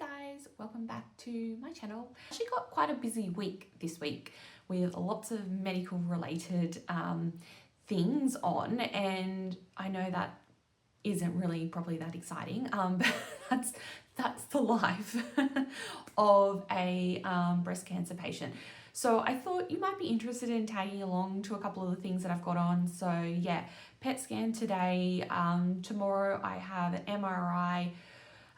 guys, welcome back to my channel. I actually got quite a busy week this week with lots of medical related things on, and I know that isn't really probably that exciting, but that's the life of a breast cancer patient. So I thought you might be interested in tagging along to a couple of the things that I've got on. So yeah, PET scan today. Tomorrow I have an MRI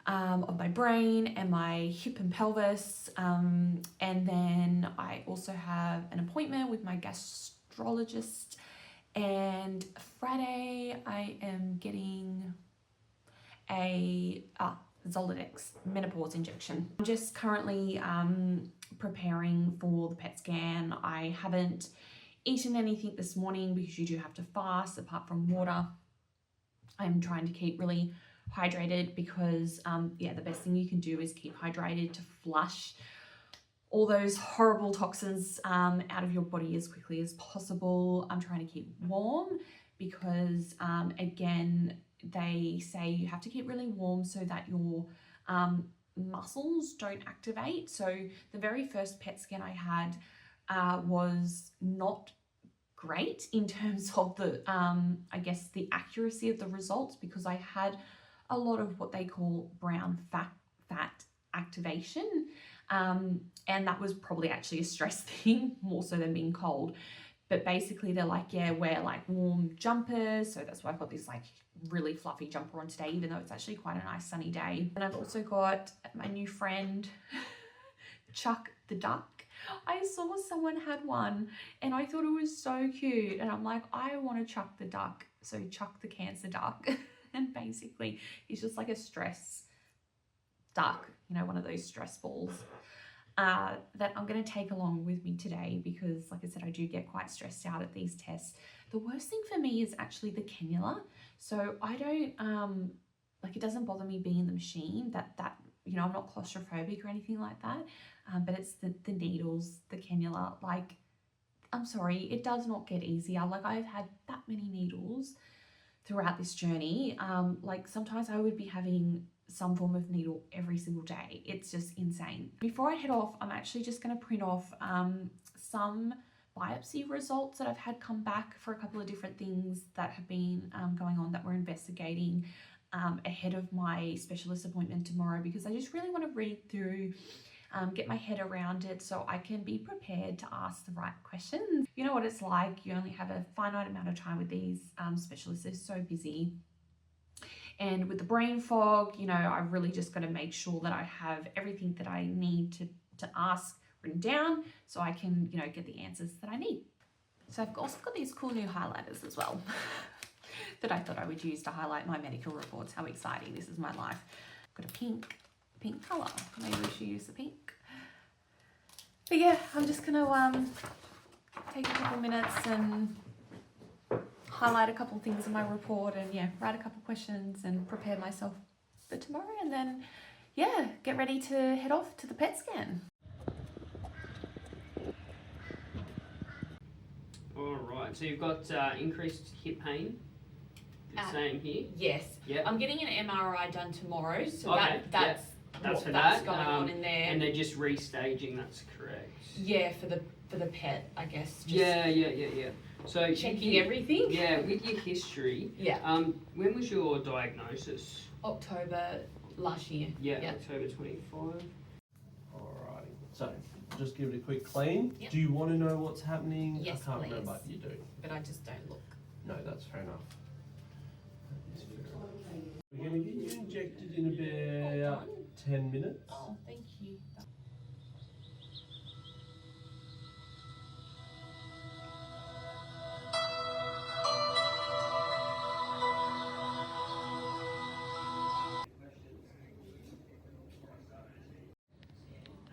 of my brain and my hip and pelvis, and then I also have an appointment with my gastrologist, and Friday I am getting a Zoladex menopause injection. I'm just currently preparing for the PET scan. I haven't eaten anything this morning because you do have to fast apart from water. I'm trying to keep really hydrated because the best thing you can do is keep hydrated to flush all those horrible toxins out of your body as quickly as possible. I'm trying to keep warm because again, they say you have to keep really warm so that your muscles don't activate. So the very first PET scan I had was not great in terms of the I guess the accuracy of the results, because I had a lot of what they call brown fat activation, and that was probably actually a stress thing more so than being cold. But basically they're like, yeah, wear like warm jumpers. So that's why I've got this like really fluffy jumper on today, even though it's actually quite a nice sunny day. And I've also got my new friend Chuck the duck. I saw someone had one and I thought it was so cute, and I'm like, I want to Chuck the duck. So Chuck the cancer duck. And basically he's just like a stress duck, you know, one of those stress balls that I'm going to take along with me today, because like I said, I do get quite stressed out at these tests. The worst thing for me is actually the cannula. So I don't like, it doesn't bother me being in the machine, that you know, I'm not claustrophobic or anything like that, but it's the needles, the cannula. Like, I'm sorry, it does not get easier. Like, I've had that many needles throughout this journey. Like sometimes I would be having some form of needle every single day. It's just insane. Before I head off, I'm actually just going to print off some biopsy results that I've had come back for a couple of different things that have been going on that we're investigating ahead of my specialist appointment tomorrow, because I just really want to read through, get my head around it so I can be prepared to ask the right questions. You know what it's like, you only have a finite amount of time with these specialists. They're so busy. And with the brain fog, you know, I've really just got to make sure that I have everything that I need to ask written down so I can, you know, get the answers that I need. So I've also got these cool new highlighters as well that I thought I would use to highlight my medical reports. How exciting, this is my life. Got a pink color, maybe we should use the pink. But yeah, I'm just gonna take a couple minutes and highlight a couple things in my report, and yeah, write a couple questions and prepare myself for tomorrow, and then yeah, get ready to head off to the PET scan. All right, so you've got increased hip pain, it's saying here. Yes. Yep. I'm getting an MRI done tomorrow, so okay. that's that's going on in there. And they're just restaging, that's correct. Yeah, for the PET, I guess. Just Yeah. So checking everything. Yeah, with your history. Yeah. When was your diagnosis? October last year. Yeah, yep. October 25. Alrighty. So just give it a quick clean. Yep. Do you want to know what's happening? Yes, I can't please. remember. You do. But I just don't look. No, that's fair enough. We're going to get you injected in about 10 minutes. Oh, thank you.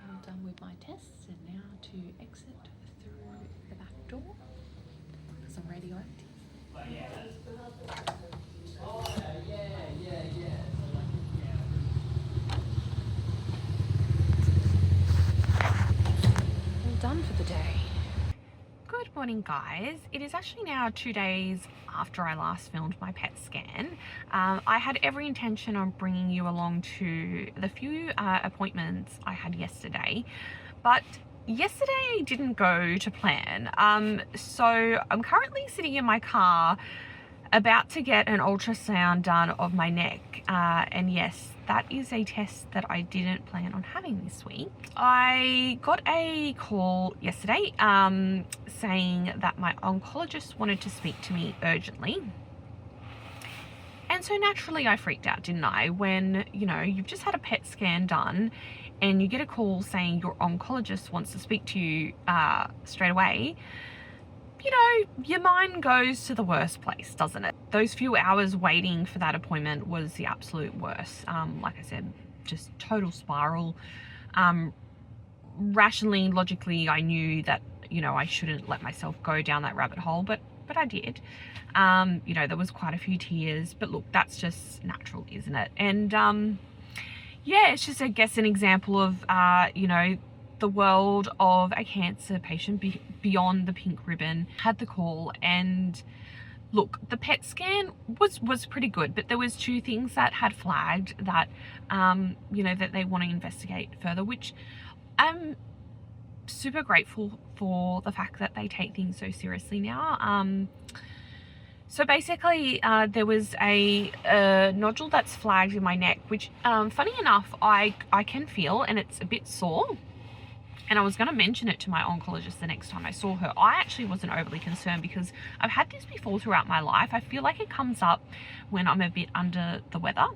I'm done with my tests, and now to exit through the back door because I'm radioactive. Done for the day. Good morning, guys. It is actually now 2 days after I last filmed my PET scan. I had every intention of bringing you along to the few appointments I had yesterday, but yesterday didn't go to plan. So I'm currently sitting in my car about to get an ultrasound done of my neck, and yes, that is a test that I didn't plan on having this week. I got a call yesterday saying that my oncologist wanted to speak to me urgently. And so naturally I freaked out, didn't I? When, you know, you've just had a PET scan done and you get a call saying your oncologist wants to speak to you straight away. You know, your mind goes to the worst place, doesn't it? Those few hours waiting for that appointment was the absolute worst. Like I said, just total spiral. Rationally, logically, I knew that, you know, I shouldn't let myself go down that rabbit hole, but I did. You know, there was quite a few tears, but look, that's just natural, isn't it? And yeah, it's just, I guess, an example of, you know, the world of a cancer patient beyond the pink ribbon. Had the call, and look, the PET scan was pretty good, but there was two things that had flagged that you know, that they want to investigate further, which I'm super grateful for the fact that they take things so seriously now. So basically, there was a nodule that's flagged in my neck, which funny enough, I can feel, and it's a bit sore. And I was going to mention it to my oncologist the next time I saw her. I actually wasn't overly concerned because I've had this before throughout my life. I feel like it comes up when I'm a bit under the weather.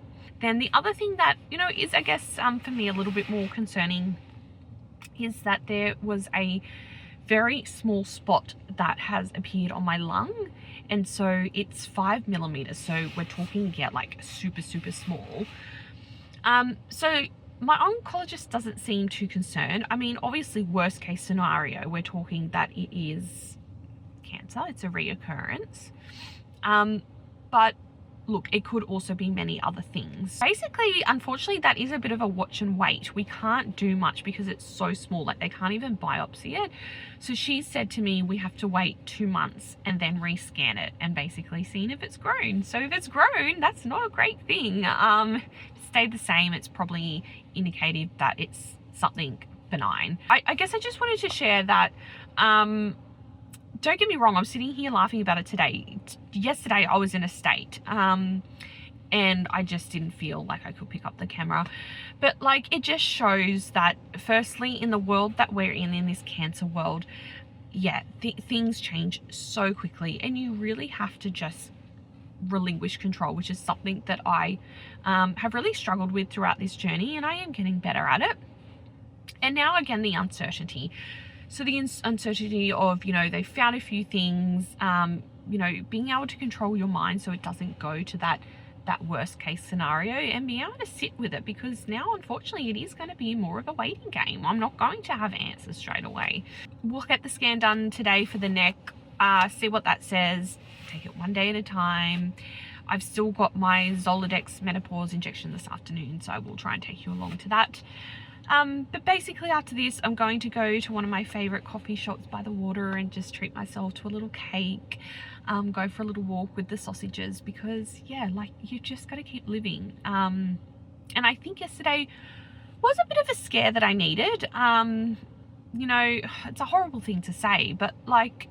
Then the other thing that, you know, is, I guess, for me a little bit more concerning is that there was a very small spot that has appeared on my lung. And so it's 5 millimeters. So we're talking, yeah, like super, super small. So my oncologist doesn't seem too concerned. I mean, obviously, worst case scenario, we're talking that it is cancer. It's a reoccurrence. But look, it could also be many other things. Basically, unfortunately, that is a bit of a watch and wait. We can't do much because it's so small. Like, they can't even biopsy it. So she said to me, we have to wait 2 months and then rescan it and basically see if it's grown. So if it's grown, that's not a great thing. If it stayed the same, it's probably indicative that it's something benign. I guess I just wanted to share that, don't get me wrong, I'm sitting here laughing about it today. Yesterday I was in a state and I just didn't feel like I could pick up the camera. But like, it just shows that firstly, in the world that we're in this cancer world, yeah, things change so quickly and you really have to just relinquish control, which is something that I have really struggled with throughout this journey, and I am getting better at it. And now again, the uncertainty. So the uncertainty of, you know, they found a few things, you know, being able to control your mind so it doesn't go to that worst case scenario, and being able to sit with it, because now unfortunately it is going to be more of a waiting game. I'm not going to have answers straight away. We'll get the scan done today for the neck, see what that says, take it one day at a time. I've still got my Zoladex menopause injection this afternoon, so I will try and take you along to that. But basically after this, I'm going to go to one of my favorite coffee shops by the water and just treat myself to a little cake, go for a little walk with the sausages, because yeah, like, you just got to keep living. And I think yesterday was a bit of a scare that I needed. You know, it's a horrible thing to say, but like,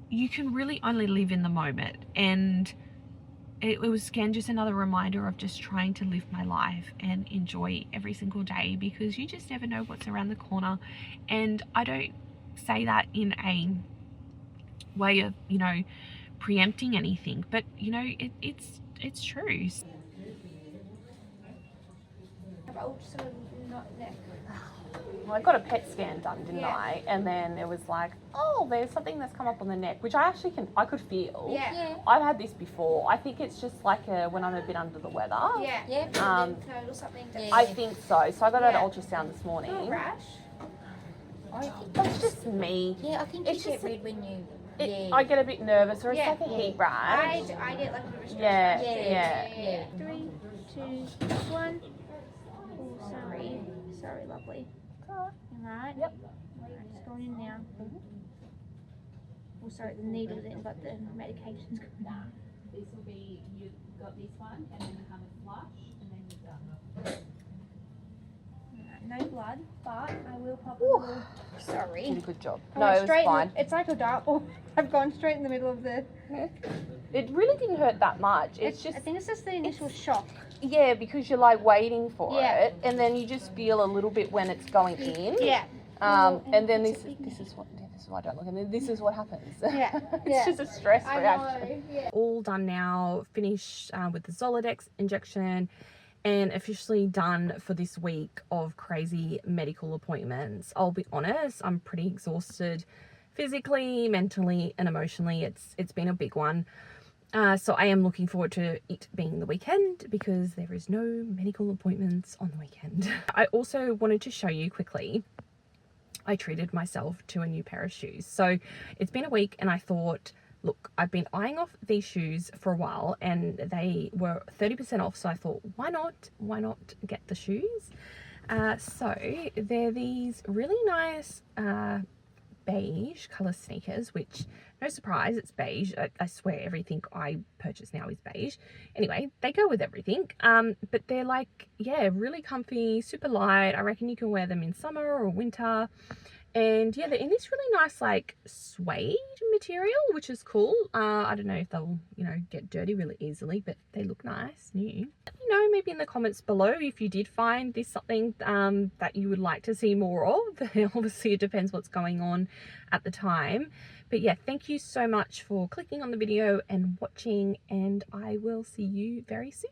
you can really only live in the moment, and it was, again, just another reminder of just trying to live my life and enjoy every single day, because you just never know what's around the corner. And I don't say that in a way of, you know, preempting anything, but you know, it's true. Well, I got a PET scan done, didn't I? And then it was like, oh, there's something that's come up on the neck, which I could feel. Yeah. I've had this before. I think it's just like when I'm a bit under the weather. Yeah. Or something. I think so. So I got an ultrasound this morning. Not a rash. That's just me. Yeah, I think it's you just get red when you. I get a bit nervous, or it's like a heat rash. I get like a bit of a Yeah. 3, 2, 1. Oh, sorry, lovely. Alright. Yep. Alright, it's going in now. Oh, sorry, the needle's in, but the medication's gone. This will be, you've got this one, and then you have a flush, and then you're done. No blood, but I will pop a little. Sorry. Did a good job. I No, went it was straight fine. it's like a dartboard. I've gone straight in the middle of the. It really didn't hurt that much. It's I just, think it's just the initial shock. yeah, because you're like waiting for Yeah. it, and then you just feel a little bit when it's going in. Yeah. And then it's this a big is what I don't look, and then this is what happens. Yeah. It's Yeah. just a stress I reaction. know. Yeah. All done now. Finished with the Zoladex injection, and officially done for this week of crazy medical appointments. I'll be honest, I'm pretty exhausted physically, mentally, and emotionally. It's been a big one. So I am looking forward to it being the weekend because there is no medical appointments on the weekend. I also wanted to show you quickly, I treated myself to a new pair of shoes. So it's been a week and I thought, look, I've been eyeing off these shoes for a while and they were 30% off. So I thought, why not get the shoes? So they're these really nice beige color sneakers, which no surprise, it's beige. I swear everything I purchase now is beige. Anyway, they go with everything. But they're like, yeah, really comfy, super light. I reckon you can wear them in summer or winter. And yeah, they're in this really nice like suede material, which is cool. I don't know if they'll, you know, get dirty really easily, but they look nice, new. Let me know maybe in the comments below if you did find this something that you would like to see more of. Obviously it depends what's going on at the time. But yeah, thank you so much for clicking on the video and watching, and I will see you very soon.